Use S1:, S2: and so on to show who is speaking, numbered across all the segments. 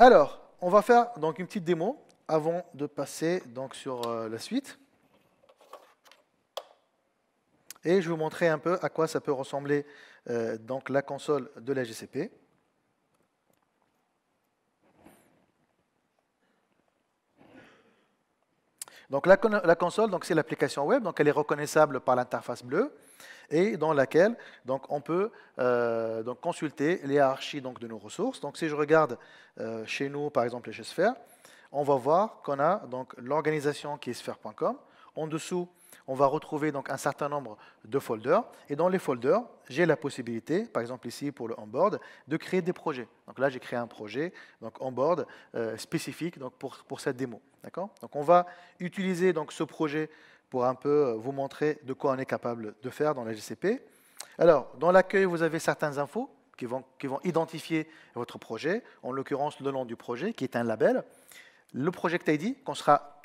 S1: Alors, on va faire donc une petite démo avant de passer donc sur la suite. Et je vais vous montrer un peu à quoi ça peut ressembler donc la console de la GCP. Donc la console, c'est l'application web, donc elle est reconnaissable par l'interface bleue et dans laquelle donc on peut donc consulter les hiérarchies donc de nos ressources. Donc si je regarde chez nous par exemple chez Sphere, on va voir qu'on a donc l'organisation qui est sphere.com. En dessous, on va retrouver donc un certain nombre de folders. Et dans les folders, j'ai la possibilité, par exemple ici pour le onboard, de créer des projets. Donc là, j'ai créé un projet donc onboard spécifique donc pour cette démo. D'accord ? Donc on va utiliser donc ce projet pour un peu vous montrer de quoi on est capable de faire dans la GCP. Alors, dans l'accueil, vous avez certaines infos qui vont identifier votre projet, en l'occurrence le nom du projet, qui est un label. Le Project ID, qu'on sera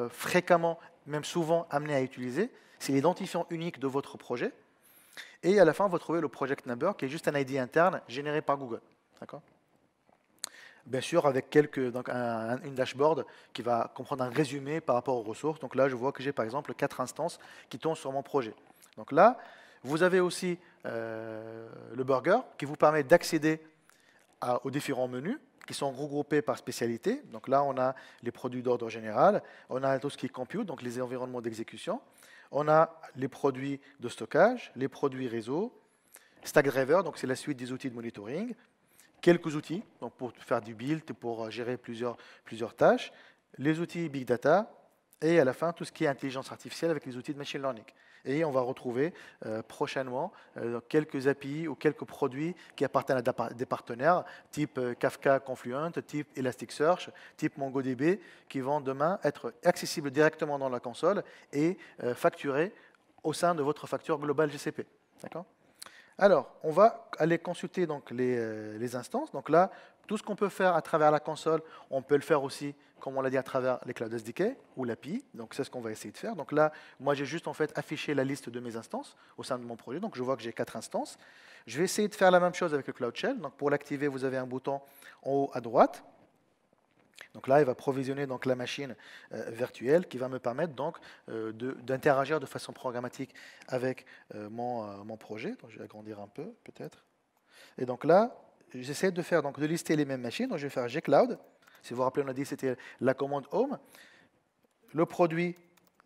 S1: fréquemment, même souvent, amené à utiliser, c'est l'identifiant unique de votre projet. Et à la fin, vous trouvez le Project Number, qui est juste un ID interne généré par Google. D'accord ? Bien sûr, avec une dashboard qui va comprendre un résumé par rapport aux ressources. Donc là, je vois que j'ai par exemple 4 instances qui tournent sur mon projet. Donc là, vous avez aussi le burger qui vous permet d'accéder aux différents menus qui sont regroupés par spécialité. Donc là, on a les produits d'ordre général, on a tout ce qui est compute, donc les environnements d'exécution, on a les produits de stockage, les produits réseau, Stackdriver, donc c'est la suite des outils de monitoring, quelques outils donc pour faire du build, pour gérer plusieurs tâches, les outils big data, et à la fin, tout ce qui est intelligence artificielle avec les outils de machine learning. Et on va retrouver prochainement quelques API ou quelques produits qui appartiennent à des partenaires, type Kafka Confluent, type Elasticsearch, type MongoDB, qui vont demain être accessibles directement dans la console et facturés au sein de votre facture globale GCP. D'accord ? Alors, on va aller consulter donc les instances. Donc là, tout ce qu'on peut faire à travers la console, on peut le faire aussi, comme on l'a dit, à travers les Cloud SDK ou l'API. Donc c'est ce qu'on va essayer de faire. Donc là, moi, j'ai juste en fait affiché la liste de mes instances au sein de mon projet. Donc je vois que j'ai 4 instances. Je vais essayer de faire la même chose avec le Cloud Shell. Donc pour l'activer, vous avez un bouton en haut à droite. Donc là, il va provisionner donc la machine virtuelle qui va me permettre donc d'interagir de façon programmatique avec mon projet. Donc je vais agrandir un peu, peut-être. Et donc là, j'essaie de lister les mêmes machines. Donc je vais faire gcloud. Si vous vous rappelez, on a dit que c'était la commande home. Le produit,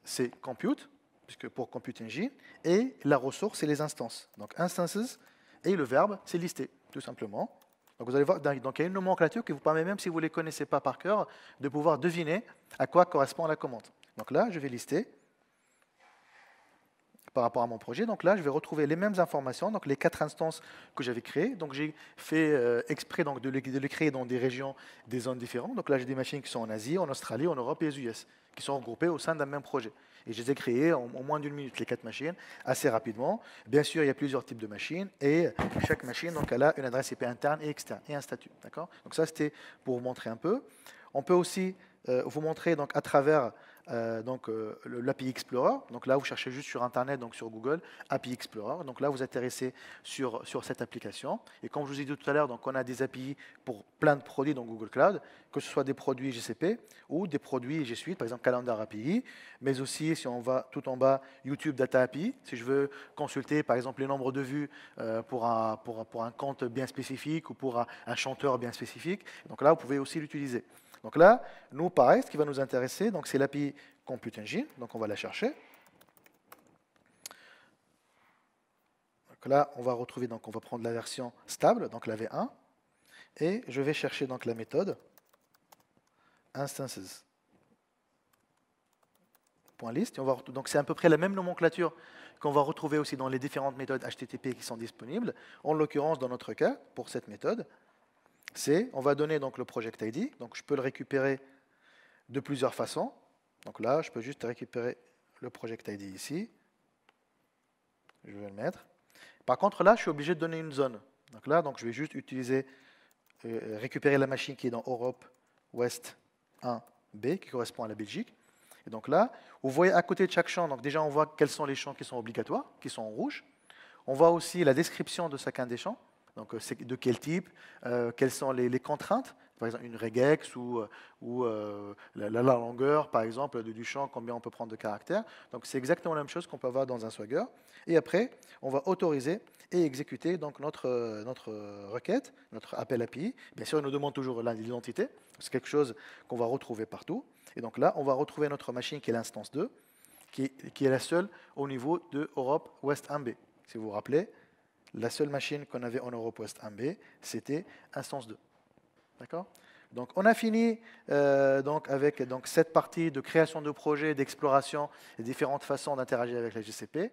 S1: c'est compute, puisque pour compute engine. Et la ressource, c'est les instances. Donc instances. Et le verbe, c'est lister, tout simplement. Donc vous allez voir, donc il y a une nomenclature qui vous permet, même si vous ne les connaissez pas par cœur, de pouvoir deviner à quoi correspond la commande. Donc là, je vais lister par rapport à mon projet. Donc là, je vais retrouver les mêmes informations, donc les 4 instances que j'avais créées. Donc j'ai fait exprès donc, de les créer dans des régions, des zones différentes. Donc là, j'ai des machines qui sont en Asie, en Australie, en Europe et aux US, qui sont regroupées au sein d'un même projet. Et je les ai créées en moins d'1 minute, les 4 machines, assez rapidement. Bien sûr, il y a plusieurs types de machines et chaque machine, donc, elle a une adresse IP interne et externe et un statut. Donc ça, c'était pour vous montrer un peu. On peut aussi vous montrer donc, à travers l'API Explorer. Donc là, vous cherchez juste sur Internet, donc sur Google, API Explorer. Donc là, vous intéressez sur cette application. Et comme je vous ai dit tout à l'heure, donc on a des API pour plein de produits dans Google Cloud, que ce soit des produits GCP ou des produits G Suite, par exemple Calendar API, mais aussi, si on va tout en bas, YouTube Data API. Si je veux consulter, par exemple, les nombres de vues pour un compte bien spécifique ou pour un chanteur bien spécifique, donc là, vous pouvez aussi l'utiliser. Donc là, nous, pareil, ce qui va nous intéresser, c'est l'API Compute Engine. Donc on va la chercher. Donc là, on va retrouver, donc on va prendre la version stable, donc la V1, et je vais chercher donc la méthode instances. .list. Donc c'est à peu près la même nomenclature qu'on va retrouver aussi dans les différentes méthodes HTTP qui sont disponibles. En l'occurrence, dans notre cas, pour cette méthode, on va donner donc le project ID. Donc je peux le récupérer de plusieurs façons. Donc là, je peux juste récupérer le project ID ici. Je vais le mettre. Par contre, là, je suis obligé de donner une zone. Donc là, je vais juste récupérer la machine qui est dans Europe Ouest 1B, qui correspond à la Belgique. Et donc là, vous voyez à côté de chaque champ, donc déjà on voit quels sont les champs qui sont obligatoires, qui sont en rouge. On voit aussi la description de chacun des champs. Donc, de quel type, quelles sont les contraintes. par exemple une regex ou la longueur, par exemple, du champ, combien on peut prendre de caractères. Donc c'est exactement la même chose qu'on peut avoir dans un Swagger. Et après, on va autoriser et exécuter donc notre requête, notre appel API. Bien sûr, il nous demande toujours l'identité. C'est quelque chose qu'on va retrouver partout. Et donc là, on va retrouver notre machine qui est l'instance 2, qui est la seule au niveau de Europe Ouest 1B. Si vous vous rappelez, la seule machine qu'on avait en Europe Ouest 1B, c'était instance 2. D'accord? Donc, on a fini donc, avec cette partie de création de projet, d'exploration et différentes façons d'interagir avec la GCP.